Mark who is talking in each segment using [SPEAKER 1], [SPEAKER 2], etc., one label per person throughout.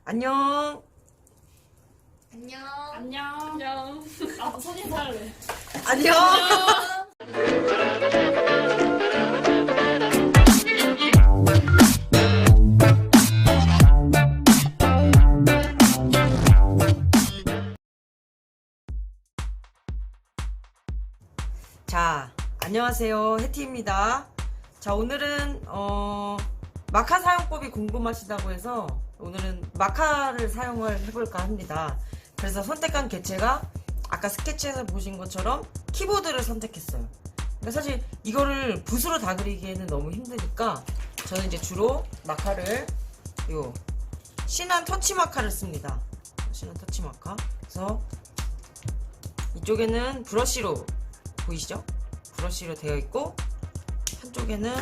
[SPEAKER 1] 안녕.
[SPEAKER 2] 안녕.
[SPEAKER 3] 안녕. 안녕. 나도 손인사 할래.
[SPEAKER 1] 안녕. 자, 안녕하세요. 해티입니다. 자, 오늘은 마카 사용법이 궁금하시다고 해서 오늘은 마카를 사용을 해볼까 합니다. 그래서 선택한 개체가 아까 스케치에서 보신 것처럼 키보드를 선택했어요. 그러니까 사실 이거를 붓으로 다 그리기에는 너무 힘드니까 저는 이제 주로 마카를 신한 터치 마카를 씁니다. 신한 터치 마카. 그래서 이쪽에는 브러쉬로 보이시죠? 브러쉬로 되어 있고 한쪽에는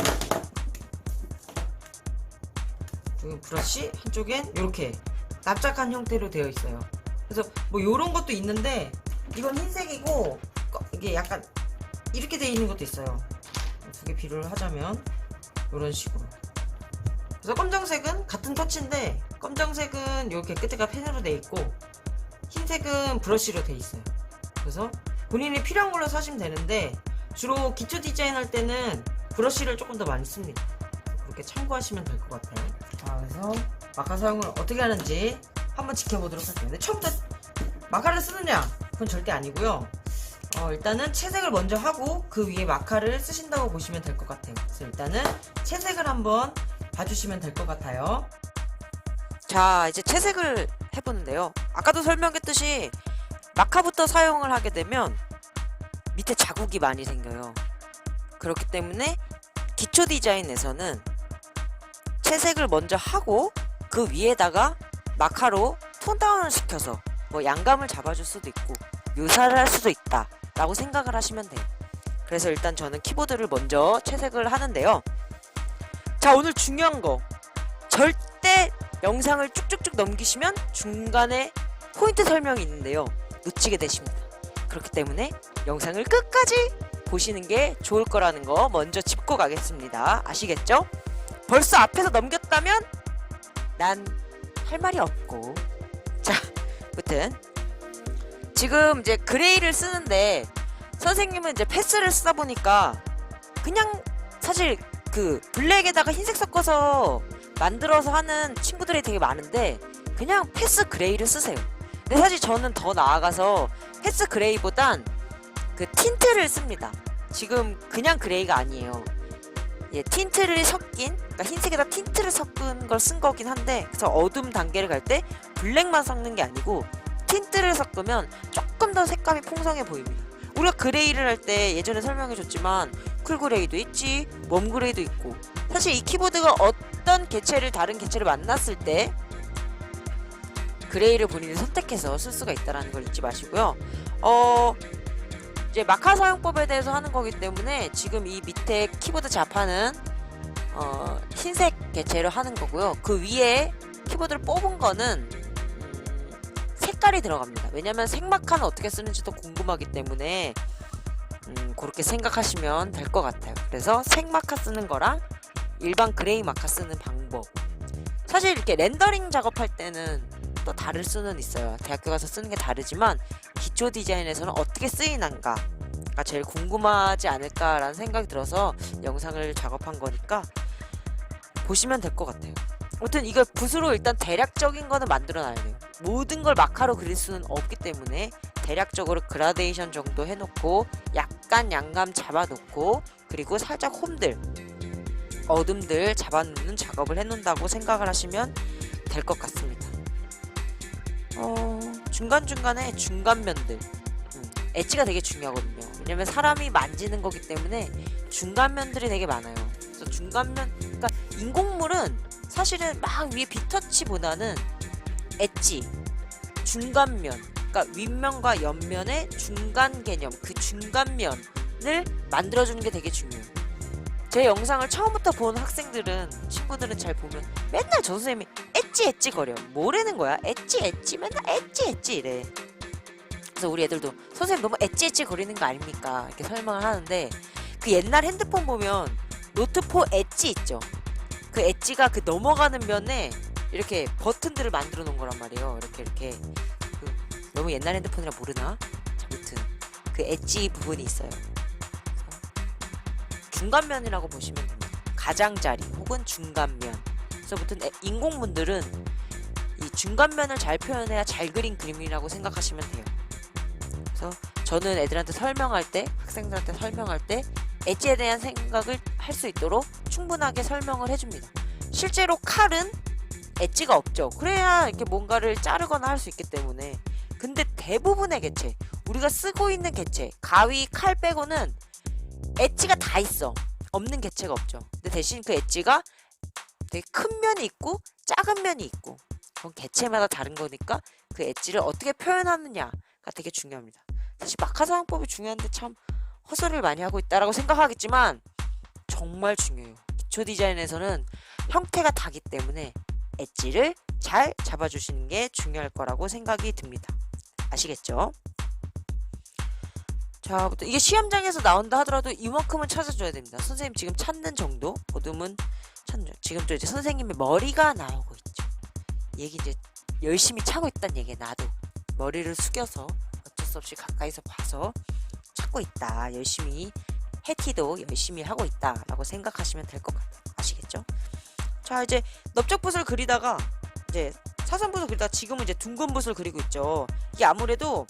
[SPEAKER 1] 브러쉬, 한쪽엔 이렇게 납작한 형태로 되어 있어요. 그래서 뭐 요런 것도 있는데 이건 흰색이고 이게 약간 이렇게 되어 있는 것도 있어요. 두 개 비교를 하자면 이런 식으로. 그래서 검정색은 같은 터치인데 검정색은 이렇게 끝에가 펜으로 되어 있고 흰색은 브러쉬로 되어 있어요. 그래서 본인이 필요한 걸로 사시면 되는데 주로 기초 디자인 할 때는 브러쉬를 조금 더 많이 씁니다. 그렇게 참고하시면 될 것 같아요. 자, 그래서 마카 사용을 어떻게 하는지 한번 지켜보도록 할게요. 근데 처음부터 마카를 쓰느냐? 그건 절대 아니고요. 일단은 채색을 먼저 하고 그 위에 마카를 쓰신다고 보시면 될 것 같아요. 그래서 일단은 채색을 한번 봐주시면 될 것 같아요. 자, 이제 채색을 해보는데요. 아까도 설명했듯이 마카부터 사용을 하게 되면 밑에 자국이 많이 생겨요. 그렇기 때문에 기초 디자인에서는 채색을 먼저 하고 그 위에다가 마카로 톤 다운을 시켜서 뭐 양감을 잡아줄 수도 있고 묘사를 할 수도 있다 라고 생각을 하시면 돼요. 그래서 일단 저는 키보드를 먼저 채색을 하는데요. 자, 오늘 중요한 거 절대 영상을 쭉쭉쭉 넘기시면 중간에 포인트 설명이 있는데요, 놓치게 되십니다. 그렇기 때문에 영상을 끝까지 보시는 게 좋을 거라는 거 먼저 짚고 가겠습니다. 아시겠죠? 벌써 앞에서 넘겼다면 난 할 말이 없고. 자, 아무튼 지금 이제 그레이를 쓰는데 선생님은 이제 패스를 쓰다 보니까 그냥 사실 그 블랙에다가 흰색 섞어서 만들어서 하는 친구들이 되게 많은데 그냥 패스 그레이를 쓰세요. 근데 사실 저는 더 나아가서 패스 그레이보단 그 틴트를 씁니다. 지금 그냥 그레이가 아니에요. 예, 틴트를 섞인, 그러니까 흰색에다 틴트를 섞은 걸 쓴 거긴 한데, 그래서 어둠 단계를 갈 때 블랙만 섞는 게 아니고 틴트를 섞으면 조금 더 색감이 풍성해 보입니다. 우리가 그레이를 할 때 예전에 설명해 줬지만 쿨 그레이도 있지, 웜 그레이도 있고, 사실 이 키보드가 어떤 개체를 다른 개체를 만났을 때 그레이를 본인이 선택해서 쓸 수가 있다는 걸 잊지 마시고요. 이제 마카 사용법에 대해서 하는 거기 때문에 지금 이 밑에 키보드 자판은 흰색 개체로 하는 거고요. 그 위에 키보드를 뽑은 거는 색깔이 들어갑니다. 왜냐면 색마카는 어떻게 쓰는지도 궁금하기 때문에 그렇게 생각하시면 될 것 같아요. 그래서 색마카 쓰는 거랑 일반 그레이 마카 쓰는 방법, 사실 이렇게 렌더링 작업할 때는 또 다를 수는 있어요. 대학교 가서 쓰는 게 다르지만 기초 디자인에서는 어떻게 쓰이는가가 제일 궁금하지 않을까라는 생각이 들어서 영상을 작업한 거니까 보시면 될 것 같아요. 아무튼 이걸 붓으로 일단 대략적인 거는 만들어 놔야 돼요. 모든 걸 마카로 그릴 수는 없기 때문에 대략적으로 그라데이션 정도 해놓고 약간 양감 잡아놓고 그리고 살짝 홈들, 어둠들 잡아놓는 작업을 해놓는다고 생각을 하시면 될 것 같습니다. 중간중간에 중간면들, 엣지가 되게 중요하거든요. 왜냐면 사람이 만지는 거기 때문에 중간면들이 되게 많아요. 그래서 중간면, 그러니까 인공물은 사실은 막 위에 빗터치보다는 엣지, 중간면, 그러니까 윗면과 옆면의 중간 개념, 그 중간면을 만들어주는 게 되게 중요해요. 제 영상을 처음부터 본 학생들은, 친구들은 잘 보면 맨날 저 선생님이 엣지 거려. 뭐라는 거야? 엣지 맨날 엣지 이래. 그래서 우리 애들도 선생님 너무 엣지 거리는 거 아닙니까? 이렇게 설명을 하는데, 그 옛날 핸드폰 보면 노트4 엣지 있죠. 그 엣지가 그 넘어가는 면에
[SPEAKER 4] 이렇게 버튼들을 만들어 놓은 거란 말이에요. 이렇게 너무 옛날 핸드폰이라 모르나? 자, 아무튼 그 엣지 부분이 있어요. 중간면이라고 보시면 됩니다. 가장자리 혹은 중간면. 그래서 무튼 인공문들은 이 중간면을 잘 표현해야 잘 그린 그림이라고 생각하시면 돼요. 그래서 저는 애들한테 설명할 때, 학생들한테 설명할 때 엣지에 대한 생각을 할 수 있도록 충분하게 설명을 해줍니다. 실제로 칼은 엣지가 없죠. 그래야 이렇게 뭔가를 자르거나 할 수 있기 때문에. 근데 대부분의 개체, 우리가 쓰고 있는 개체, 가위, 칼 빼고는 엣지가 다 있어. 없는 개체가 없죠. 근데 대신 그 엣지가 되게 큰 면이 있고 작은 면이 있고, 그건 개체마다 다른 거니까 그 엣지를 어떻게 표현하느냐가 되게 중요합니다. 사실 마카사용법이 중요한데 참 헛소리를 많이 하고 있다라고 생각하겠지만 정말 중요해요. 기초 디자인에서는 형태가 다기 때문에 엣지를 잘 잡아주시는 게 중요할 거라고 생각이 듭니다. 아시겠죠? 자, 이게 시험장에서 나온다 하더라도 이만큼은 찾아줘야 됩니다. 선생님 지금 찾는 정도, 보듬은 찾는 정도. 지금 또 이제 선생님의 머리가 나오고 있죠. 얘기 이제 열심히 차고 있다는 얘기에 나도 머리를 숙여서 어쩔 수 없이 가까이서 봐서 찾고 있다. 열심히 해티도 열심히 하고 있다라고 생각하시면 될 것 같아요. 아시겠죠? 자, 이제 넓적붓을 그리다가 이제 사선붓을 그리다가 지금은 이제 둥근붓을 그리고 있죠. 이게 아무래도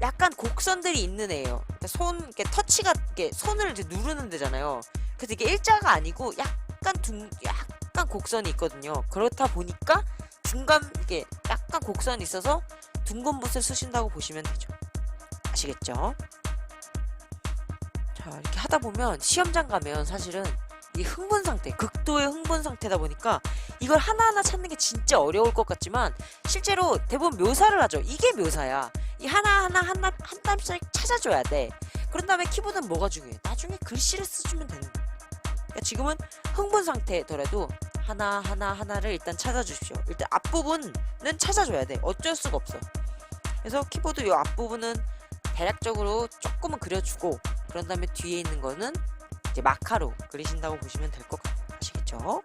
[SPEAKER 4] 약간 곡선들이 있는 애예요. 그러니까 이렇게 터치가 이렇게 손을 이제 누르는 데잖아요. 그래서 이게 일자가 아니고 약간 곡선이 있거든요. 그렇다 보니까 중간 이게 약간 곡선이 있어서 둥근붓을 쓰신다고 보시면 되죠. 아시겠죠? 자, 이렇게 하다 보면 시험장 가면 사실은 이 흥분 상태, 극도의 흥분 상태다 보니까 이걸 하나하나 찾는 게 진짜 어려울 것 같지만 실제로 대부분 묘사를 하죠. 이게 묘사야. 이 하나하나 한 땀씩 찾아줘야 돼. 그런 다음에 키보드는 뭐가 중요해? 나중에 글씨를 써주면 되는 거야. 그러니까 지금은 흥분 상태더라도 하나를 일단 찾아주십시오. 일단 앞부분은 찾아줘야 돼. 어쩔 수가 없어. 그래서 키보드 이 앞부분은 대략적으로 조금은 그려주고 그런 다음에 뒤에 있는 거는 이제 마카로 그리신다고 보시면 될 것 같아요. 아시겠죠?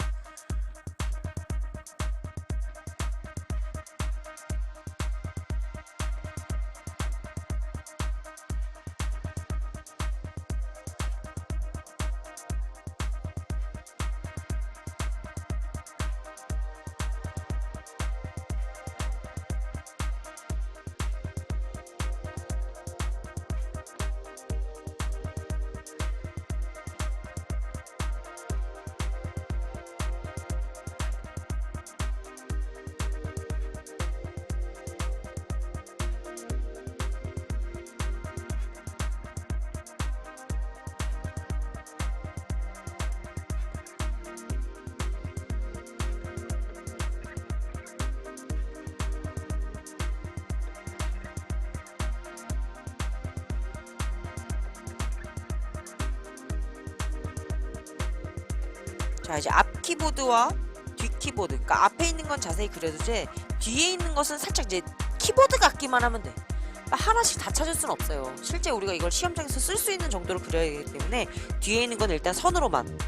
[SPEAKER 4] 자, 이제 앞 키보드와 뒤 키보드, 그러니까 앞에 있는 건 자세히 그려도 돼. 뒤에 있는 것은 살짝 이제 키보드 같기만 하면 돼. 그러니까 하나씩 다 찾을 수는 없어요. 실제 우리가 이걸 시험장에서 쓸 수 있는 정도로 그려야 되기 때문에 뒤에 있는 건 일단 선으로만,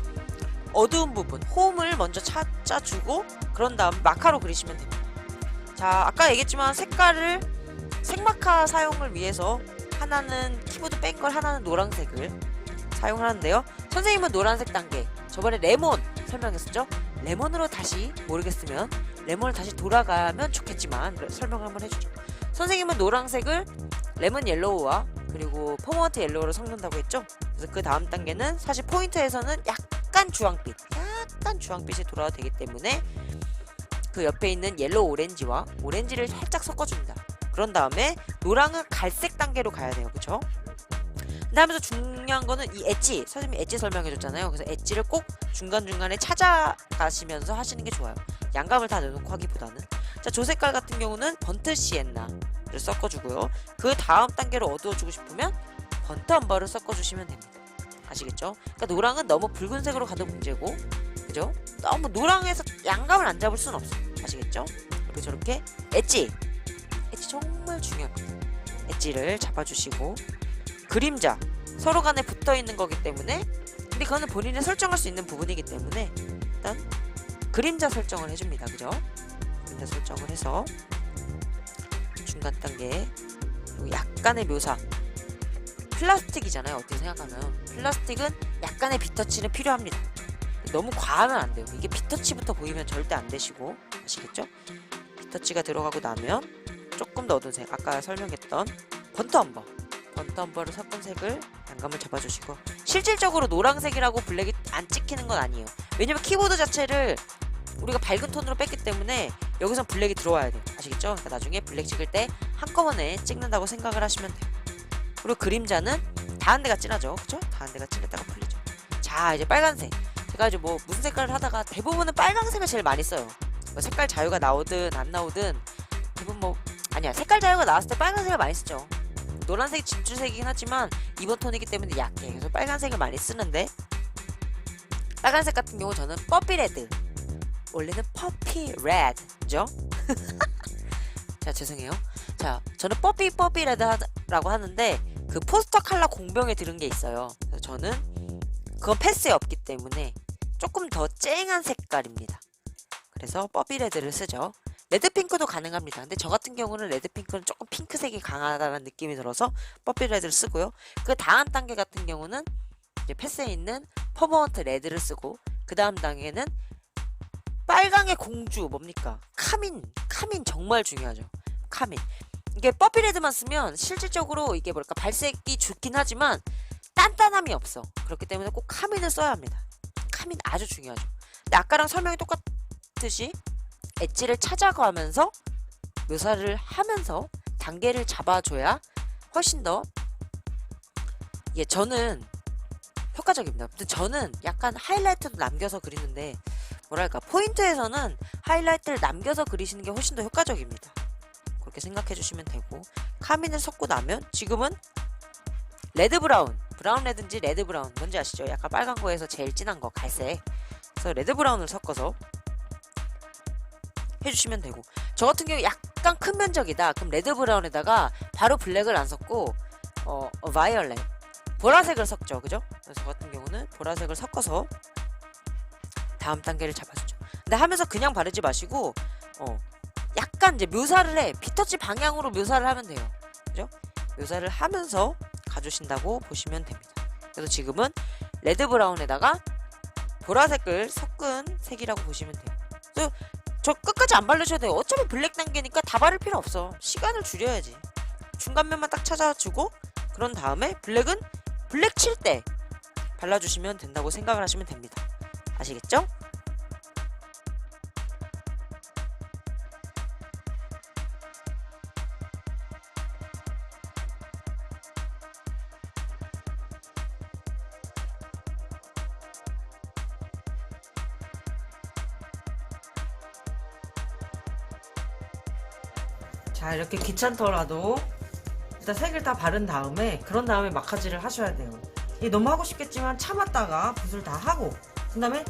[SPEAKER 4] 어두운 부분, 홈을 먼저 찾아주고 그런 다음 마카로 그리시면 됩니다. 자, 아까 얘기했지만 색깔을 색마카 사용을 위해서 하나는 키보드 뺀 걸, 하나는 노란색을 사용하는데요. 선생님은 노란색 단계, 저번에 레몬 설명했었죠? 레몬으로 다시 모르겠으면 레몬을 다시 돌아가면 좋겠지만 설명을 한번 해주죠. 선생님은 노란색을 레몬 옐로우와 그리고 포먼트 옐로우로 섞는다고 했죠? 그래서 그 다음 단계는 사실 포인트에서는 약간 주황빛이 돌아도 되기 때문에 그 옆에 있는 옐로우 오렌지와 오렌지를 살짝 섞어줍니다. 그런 다음에 노랑은 갈색 단계로 가야 돼요. 그쵸? 그 다음에서 중요한 거는 이 엣지, 선생님이 엣지 설명해줬잖아요. 그래서 엣지를 꼭 중간중간에 찾아가시면서 하시는 게 좋아요. 양감을 다 넣어놓고 하기보다는. 자, 조 색깔 같은 경우는 번트 시엔나를 섞어주고요. 그 다음 단계로 어두워주고 싶으면 번트 엄버를 섞어주시면 됩니다. 아시겠죠? 그러니까 노랑은 너무 붉은색으로 가도 문제고, 그죠? 너무 노랑에서 양감을 안 잡을 수는 없어요. 아시겠죠? 그리고 저렇게 엣지 정말 중요합니다. 엣지를 잡아주시고, 그림자 서로 간에 붙어 있는 거기 때문에, 근데 그거는 본인이 설정할 수 있는 부분이기 때문에 일단 그림자 설정을 해줍니다. 그죠? 그림자 설정을 해서 중간 단계 그리고 약간의 묘사. 플라스틱이잖아요. 어떻게 생각하면 플라스틱은 약간의 빗터치는 필요합니다. 너무 과하면 안 돼요. 이게 빗터치부터 보이면 절대 안 되시고 아시겠죠? 빗터치가 들어가고 나면 조금 더 어두운 색, 아까 설명했던 번트엄버를 섞은 색을 양감을 잡아주시고, 실질적으로 노란색이라고 블랙이 안 찍히는 건 아니에요. 왜냐면 키보드 자체를 우리가 밝은 톤으로 뺐기 때문에 여기선 블랙이 들어와야 돼요. 아시겠죠? 그러니까 나중에 블랙 찍을 때 한꺼번에 찍는다고 생각을 하시면 돼요. 그리고 그림자는 다 한 대가 진하죠. 그쵸? 다 한 대가 진했다가 풀리죠. 자, 이제 빨간색. 제가 이제 뭐 무슨 색깔을 하다가 대부분은 빨간색을 제일 많이 써요. 뭐 색깔 자유가 나오든 안 나오든 대부분 뭐 아니야, 색깔 자유가 나왔을 때 빨간색을 많이 쓰죠. 노란색이 진출색이긴 하지만 이번 톤이기 때문에 약해. 그래서 빨간색을 많이 쓰는데, 빨간색 같은 경우 저는 퍼피 레드, 원래는 퍼피 레드죠. 자, 죄송해요. 자, 저는 퍼피 레드라고 하는데 그 포스터 컬러 공병에 들은 게 있어요. 그래서 저는 그건 패스에 없기 때문에 조금 더 쨍한 색깔입니다. 그래서 퍼피 레드를 쓰죠. 레드핑크도 가능합니다. 근데 저 같은 경우는 레드핑크는 조금 핑크색이 강하다는 느낌이 들어서 퍼피 레드를 쓰고요. 그 다음 단계 같은 경우는 이제 패스에 있는 퍼버먼트 레드를 쓰고, 그 다음 단계는 빨강의 공주 뭡니까? 카민 정말 중요하죠. 카민. 이게 퍼피 레드만 쓰면 실질적으로 이게 뭐랄까 발색이 좋긴 하지만 단단함이 없어. 그렇기 때문에 꼭 카민을 써야 합니다. 카민 아주 중요하죠. 근데 아까랑 설명이 똑같듯이 엣지를 찾아가면서 묘사를 하면서 단계를 잡아줘야 훨씬 더, 예, 저는 효과적입니다. 근데 저는 약간 하이라이트도 남겨서 그리는데, 뭐랄까 포인트에서는 하이라이트를 남겨서 그리시는 게 훨씬 더 효과적입니다. 그렇게 생각해 주시면 되고, 카민을 섞고 나면 지금은 레드 브라운 레드인지 레드 브라운 뭔지 아시죠? 약간 빨간 거에서 제일 진한 거 갈색. 그래서 레드 브라운을 섞어서 해주시면 되고, 저 같은 경우 약간 큰 면적이다. 그럼 레드 브라운에다가 바로 블랙을 안 섞고 바이올렛 보라색을 섞죠. 그죠? 그래서 저 같은 경우는 보라색을 섞어서 다음 단계를 잡아주죠. 근데 하면서 그냥 바르지 마시고 약간 이제 묘사를 해. 빗터치 방향으로 묘사를 하면 돼요. 그죠? 묘사를 하면서 가주신다고 보시면 됩니다. 그래서 지금은 레드 브라운에다가 보라색을 섞은 색이라고 보시면 돼요. 그래서 저 끝까지 안 바르셔도 돼요. 어차피 블랙 단계니까 다 바를 필요 없어. 시간을 줄여야지. 중간면만 딱 찾아주고, 그런 다음에 블랙은 블랙 칠 때 발라주시면 된다고 생각을 하시면 됩니다. 아시겠죠?
[SPEAKER 1] 자, 이렇게 귀찮더라도 일단 색을 다 바른 다음에, 그런 다음에 마카지를 하셔야 돼요. 이게 너무 하고 싶겠지만 참았다가 붓을 다 하고, 그 다음에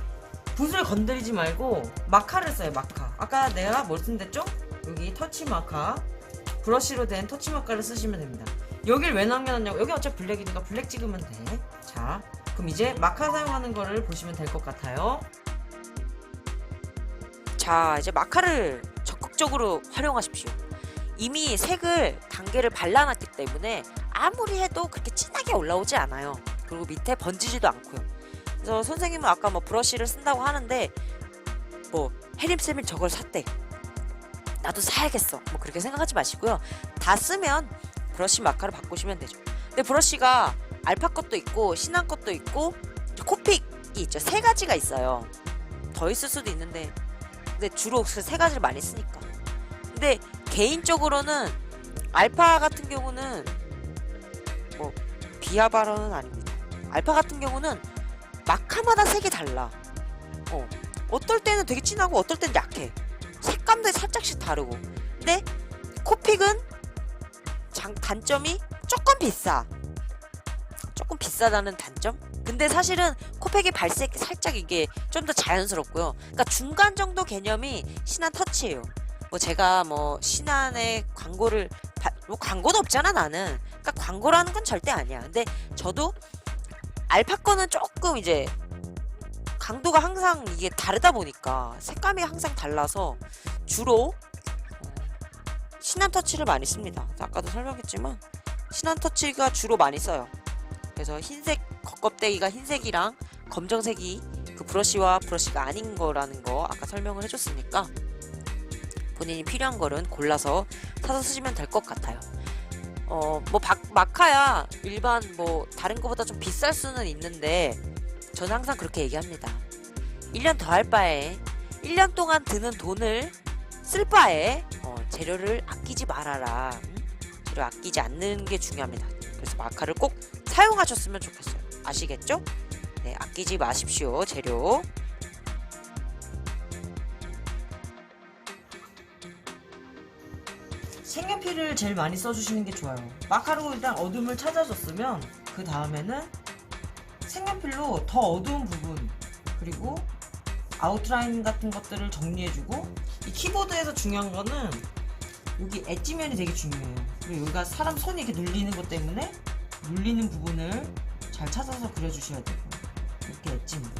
[SPEAKER 1] 붓을 건드리지 말고 마카를 써요. 마카. 아까 내가 뭘 쓴댔죠? 여기 터치 마카, 브러쉬로 된 터치 마카를 쓰시면 됩니다. 여길 왜 남겨놨냐고. 여기 어차피 블랙이니까 블랙 찍으면 돼. 자, 그럼 이제 마카 사용하는 거를 보시면 될 것 같아요.
[SPEAKER 4] 자, 이제 마카를 적극적으로 활용하십시오. 이미 색을 단계를 발라놨기 때문에 아무리 해도 그렇게 진하게 올라오지 않아요. 그리고 밑에 번지지도 않고요. 그래서 선생님은 아까 뭐 브러쉬를 쓴다고 하는데, 뭐 혜림쌤이 저걸 샀대, 나도 사야겠어, 뭐 그렇게 생각하지 마시고요. 다 쓰면 브러쉬 마카로 바꾸시면 되죠. 근데 브러쉬가 알파 것도 있고 신한 것도 있고 코픽이 있죠. 세 가지가 있어요. 더 있을 수도 있는데, 근데 주로 그 세 가지를 많이 쓰니까. 근데 개인적으로는 알파 같은 경우는 뭐 비하 발언은 아닙니다. 알파 같은 경우는 마카마다 색이 달라. 어떨 때는 되게 진하고 어떨 때는 약해. 색감도 살짝씩 다르고. 근데 코픽은 단점이 조금 비싸. 조금 비싸다는 단점? 근데 사실은 코픽의 발색이 살짝 이게 좀 더 자연스럽고요. 그러니까 중간 정도 개념이 신한 터치예요. 뭐 제가 뭐 신한의 광고를 뭐 광고도 없잖아 나는. 그러니까 광고라는 건 절대 아니야. 근데 저도 알파 거는 조금 이제 강도가 항상 이게 다르다 보니까 색감이 항상 달라서 주로 신한 터치를 많이 씁니다. 아까도 설명했지만 신한 터치가 주로 많이 써요. 그래서 흰색 겉껍데기가 흰색이랑 검정색이 그 브러쉬와 브러쉬가 아닌 거라는 거 아까 설명을 해줬으니까 본인이 필요한 거는 골라서 사서 쓰시면 될 것 같아요. 뭐 마카야 일반 뭐 다른 거보다 좀 비쌀 수는 있는데 저는 항상 그렇게 얘기합니다. 1년 더 할 바에 1년 동안 드는 돈을 쓸 바에 재료를 아끼지 말아라. 재료 아끼지 않는 게 중요합니다. 그래서 마카를 꼭 사용하셨으면 좋겠어요. 아시겠죠? 네, 아끼지 마십시오. 재료.
[SPEAKER 1] 색연필을 제일 많이 써주시는 게 좋아요. 마카로 일단 어둠을 찾아줬으면 그 다음에는 색연필로 더 어두운 부분 그리고 아웃라인 같은 것들을 정리해주고 이 키보드에서 중요한 거는 여기 엣지면이 되게 중요해요. 그리고 여기가 사람 손이 이렇게 눌리는 것 때문에 눌리는 부분을 잘 찾아서 그려주셔야 되고 이렇게 엣지면.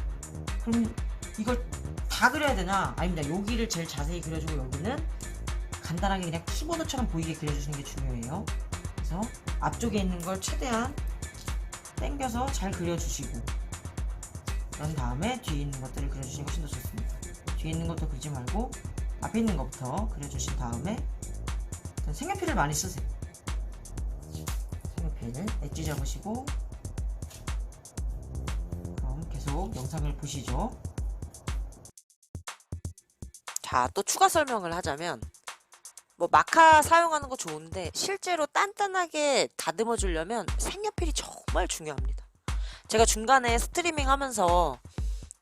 [SPEAKER 1] 그럼 이걸 다 그려야 되나? 아닙니다. 여기를 제일 자세히 그려주고 여기는 간단하게 그냥 키보드처럼 보이게 그려주시는 게 중요해요. 그래서 앞쪽에 있는 걸 최대한 당겨서 잘 그려주시고 그런 다음에 뒤에 있는 것들을 그려주시는 것이 더 좋습니다. 뒤에 있는 것도 그리지 말고 앞에 있는 것부터 그려주신 다음에 색연필을 많이 쓰세요. 색연필 엣지 잡으시고 그럼 계속 영상을 보시죠.
[SPEAKER 4] 자, 또 추가 설명을 하자면 뭐 마카 사용하는 거 좋은데 실제로 단단하게 다듬어 주려면 색연필이 정말 중요합니다. 제가 중간에 스트리밍 하면서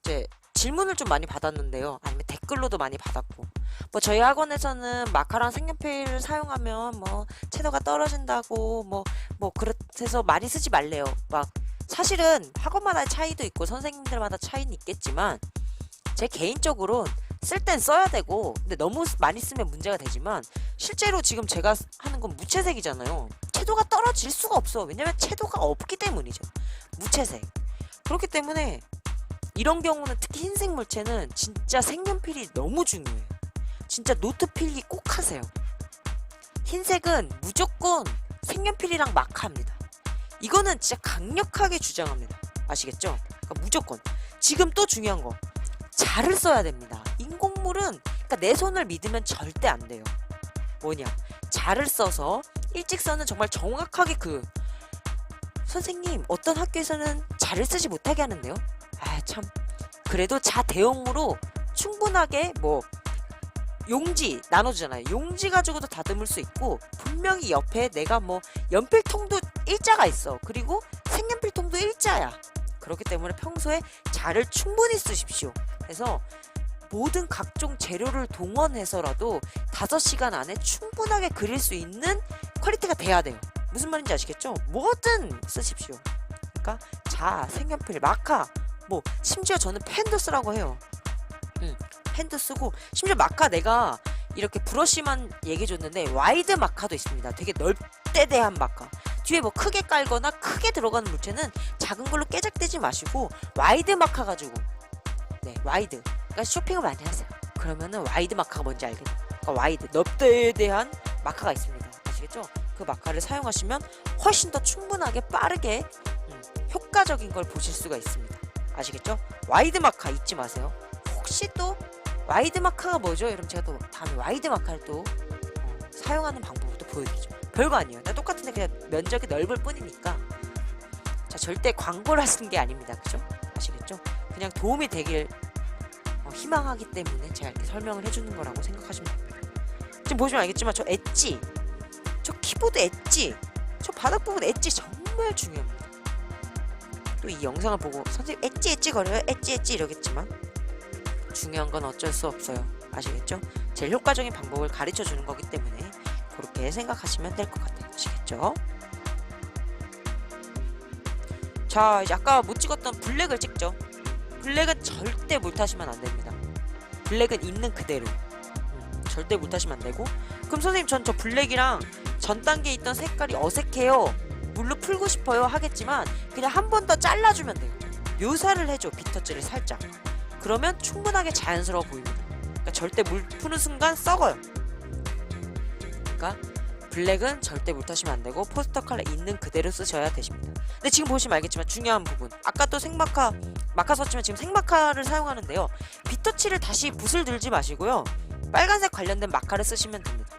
[SPEAKER 4] 이제 질문을 좀 많이 받았는데요. 아니면 댓글로도 많이 받았고 뭐 저희 학원에서는 마카랑 색연필을 사용하면 뭐 채도가 떨어진다고 뭐 그래서 많이 쓰지 말래요. 막 사실은 학원마다 차이도 있고 선생님들마다 차이는 있겠지만 제 개인적으로는 쓸 땐 써야 되고 근데 너무 많이 쓰면 문제가 되지만 실제로 지금 제가 하는 건 무채색이잖아요. 채도가 떨어질 수가 없어. 왜냐면 채도가 없기 때문이죠. 무채색. 그렇기 때문에 이런 경우는 특히 흰색 물체는 진짜 색연필이 너무 중요해요. 진짜 노트 필기 꼭 하세요. 흰색은 무조건 색연필이랑 마카입니다. 이거는 진짜 강력하게 주장합니다. 아시겠죠? 그러니까 무조건. 지금 또 중요한 거. 자를 써야 됩니다. 인공물은 그러니까 내 손을 믿으면 절대 안 돼요. 뭐냐? 자를 써서 일직선은 정말 정확하게 선생님 어떤 학교에서는 자를 쓰지 못하게 하는데요. 아 참. 그래도 자 대용으로 충분하게 뭐 용지 나눠주잖아요. 용지 가지고도 다듬을 수 있고 분명히 옆에 내가 뭐 연필통도 일자가 있어. 그리고 색연필통도 일자야. 그렇기 때문에 평소에 자를 충분히 쓰십시오. 그래서 모든 각종 재료를 동원해서라도 5시간 안에 충분하게 그릴 수 있는 퀄리티가 돼야 돼요. 무슨 말인지 아시겠죠? 뭐든 쓰십시오. 그러니까 자, 색연필, 마카, 뭐 심지어 저는 펜도 쓰라고 해요. 펜도 쓰고 심지어 마카 내가 이렇게 브러쉬만 얘기해줬는데 와이드 마카도 있습니다. 되게 넓대대한 마카. 뒤에 뭐 크게 깔거나 크게 들어가는 물체는 작은 걸로 깨작대지 마시고 와이드 마카 가지고 와이드. 그러니까 쇼핑을 많이 하세요. 그러면은 와이드 마카가 뭔지 알겠죠? 그러니까 와이드, 넓대대한 마카가 있습니다. 아시겠죠? 그 마카를 사용하시면 훨씬 더 충분하게 빠르게 효과적인 걸 보실 수가 있습니다. 아시겠죠? 와이드 마카 잊지 마세요. 혹시 또 와이드 마카가 뭐죠? 여러분 제가 또 다음에 와이드 마카를 또 사용하는 방법을 또 보여드리죠. 별거 아니에요. 똑같은데 그냥 면적이 넓을 뿐이니까. 자, 절대 광고를 하시는 게 아닙니다. 그죠? 아시겠죠? 그냥 도움이 되길 희망하기 때문에 제가 이렇게 설명을 해주는 거라고 생각하시면 됩니다. 지금 보시면 알겠지만 저 엣지, 저 키보드 엣지, 저 바닥 부분 엣지 정말 중요합니다. 또 이 영상을 보고 선생님 엣지 거려요? 엣지 이러겠지만 중요한 건 어쩔 수 없어요. 아시겠죠? 제일 효과적인 방법을 가르쳐 주는 거기 때문에 그렇게 생각하시면 될 것 같아요. 아시겠죠? 자, 이제 아까 못 찍었던 블랙을 찍죠. 블랙은 절대 물 타시면 안 됩니다. 블랙은 있는 그대로. 절대 물 타시면 안 되고. 그럼 선생님 전 저 블랙이랑 전 단계에 있던 색깔이 어색해요. 물로 풀고 싶어요 하겠지만 그냥 한 번 더 잘라주면 돼요. 묘사를 해줘. 빗터치를 살짝. 그러면 충분하게 자연스러워 보입니다. 그러니까 절대 물 푸는 순간 썩어요. 그러니까 블랙은 절대 물 타시면 안 되고 포스터 컬러 있는 그대로 쓰셔야 되십니다. 근데 지금 보시면 알겠지만 중요한 부분, 아까 또 생마카 마카 썼지만 지금 생마카를 사용하는데요. 빗터치를 다시 붓을 들지 마시고요. 빨간색 관련된 마카를 쓰시면 됩니다.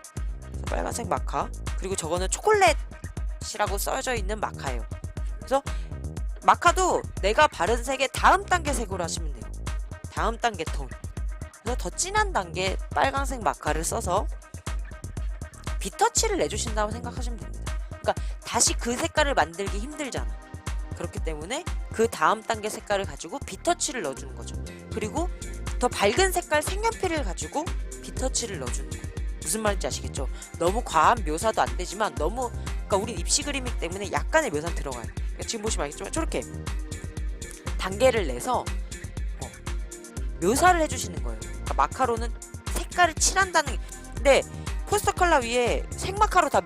[SPEAKER 4] 그래서 빨간색 마카, 그리고 저거는 초콜릿이라고 써져 있는 마카예요. 그래서 마카도 내가 바른 색의 다음 단계 색으로 하시면 돼요. 다음 단계 톤. 그래서 더 진한 단계 빨간색 마카를 써서 빗터치를 내주신다고 생각하시면 됩니다. 그러니까 다시 그 색깔을 만들기 힘들잖아. 그렇기 때문에 그 다음 단계 색깔을 가지고 빗터치를 넣어주는 거죠. 그리고 더 밝은 색깔 색연필을 가지고 빗터치를 넣어주는 거예요. 무슨 말인지 아시겠죠? 너무 과한 묘사도 안 되지만 너무, 그러니까 우린 입시 그림이기 때문에 약간의 묘사는 들어가요. 그러니까 지금 보시면 알겠지만 저렇게 단계를 내서 묘사를 해주시는 거예요. 그러니까 마카로는 색깔을 칠한다는, 근데 포스터 컬러 위에 생마카로 다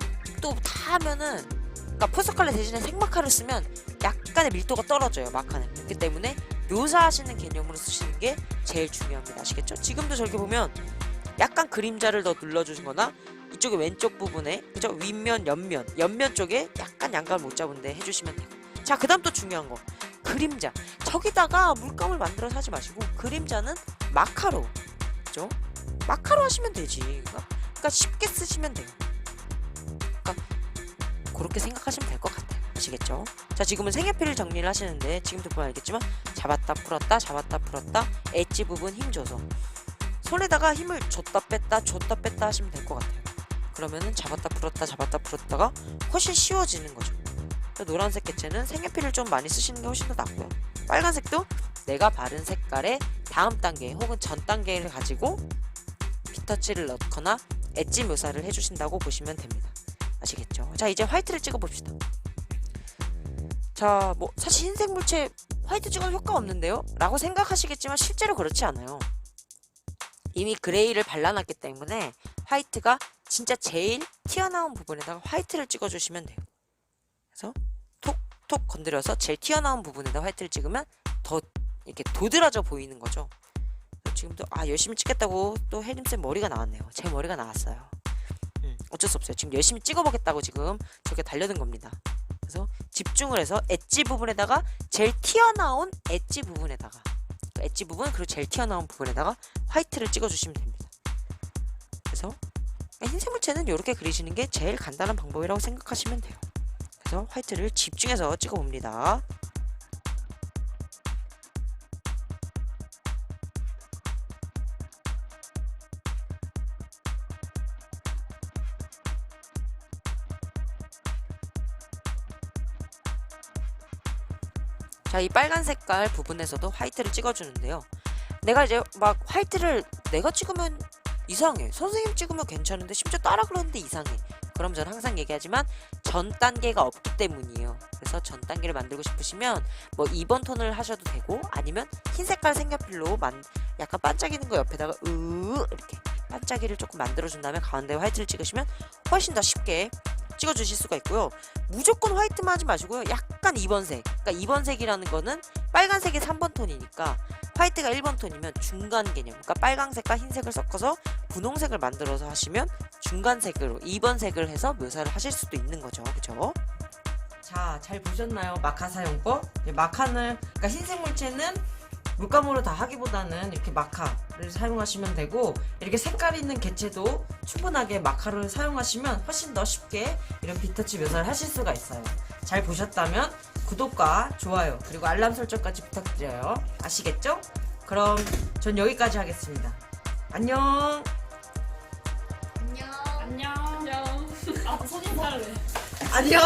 [SPEAKER 4] 하면은, 그러니까 포스터 컬러 대신에 생마카를 쓰면 약간의 밀도가 떨어져요. 마카는. 그렇기 때문에 묘사하시는 개념으로 쓰시는 게 제일 중요합니다. 아시겠죠? 지금도 저렇게 보면 약간 그림자를 더 눌러주시거나 이쪽에 왼쪽 부분에, 그죠? 윗면, 옆면 쪽에 약간 양감을 못 잡은데 해주시면 되고. 자, 그 다음 또 중요한 거, 그림자. 저기다가 물감을 만들어서 하지 마시고 그림자는 마카로, 그죠? 마카로 하시면 되지. 그러니까 쉽게 쓰시면 돼요. 그러니까 그렇게 생각하시면 될 것 같아요. 아시겠죠? 자, 지금은 색연필을 정리를 하시는데 지금도 보면 알겠지만 잡았다 풀었다 잡았다 풀었다 엣지 부분 힘줘서 손에다가 힘을 줬다 뺐다 하시면 될 것 같아요. 그러면은 잡았다 풀었다가 훨씬 쉬워지는 거죠. 노란색 개체는 색연필을 좀 많이 쓰시는 게 훨씬 더 낫고요. 빨간색도 내가 바른 색깔의 다음 단계 혹은 전 단계를 가지고 빗터치를 넣거나 엣지 묘사를 해주신다고 보시면 됩니다. 아시겠죠? 자, 이제 화이트를 찍어봅시다. 자, 뭐 사실 흰색 물체 화이트 찍어도 효과 없는데요? 라고 생각하시겠지만 실제로 그렇지 않아요. 이미 그레이를 발라놨기 때문에 화이트가 진짜 제일 튀어나온 부분에다가 화이트를 찍어주시면 돼요. 그래서 톡톡 건드려서 제일 튀어나온 부분에다 화이트를 찍으면 더 이렇게 도드라져 보이는 거죠. 지금도 열심히 찍겠다고 또 혜림쌤 머리가 나왔네요. 제 머리가 나왔어요. 어쩔 수 없어요. 지금 열심히 찍어보겠다고 지금 저렇게 달려든 겁니다. 그래서 집중을 해서 엣지 부분에다가 제일 튀어나온 엣지 부분에다가, 그러니까 엣지 부분 그리고 제일 튀어나온 부분에다가 화이트를 찍어주시면 됩니다. 그래서 흰색 물체는 이렇게 그리시는 게 제일 간단한 방법이라고 생각하시면 돼요. 그래서 화이트를 집중해서 찍어봅니다. 자, 이 빨간 색깔 부분에서도 화이트를 찍어주는데요. 내가 이제 막 화이트를 내가 찍으면 이상해, 선생님 찍으면 괜찮은데 심지어 따라 그러는데 이상해. 그럼 저는 항상 얘기하지만 전 단계가 없기 때문이에요. 그래서 전 단계를 만들고 싶으시면 뭐 2번 톤을 하셔도 되고, 아니면 흰 색깔 색연필로 약간 반짝이는 거 옆에다가 이렇게 반짝이를 조금 만들어준 다음에 가운데 화이트를 찍으시면 훨씬 더 쉽게 찍어주실 수가 있고요. 무조건 화이트만 하지 마시고요. 약간 2번색, 그러니까 2번색이라는 거는 빨간색이 3번 톤이니까 화이트가 1번 톤이면 중간 개념, 그러니까 빨강색과 흰색을 섞어서 분홍색을 만들어서 하시면 중간색으로 2번색을 해서 묘사를 하실 수도 있는 거죠. 그죠? 자, 잘 보셨나요? 마카 사용법. 마카는, 그러니까 흰색 물체는 물감으로 다 하기보다는 이렇게 마카를 사용하시면 되고, 이렇게 색깔 있는 개체도 충분하게 마카를 사용하시면 훨씬 더 쉽게 이런 빗터치 묘사를 하실 수가 있어요. 잘 보셨다면 구독과 좋아요 그리고 알람 설정까지 부탁드려요. 아시겠죠? 그럼 전 여기까지 하겠습니다. 안녕.
[SPEAKER 2] 안녕.
[SPEAKER 3] 안녕. 안녕. 나도 손인사 할래.
[SPEAKER 1] 안녕.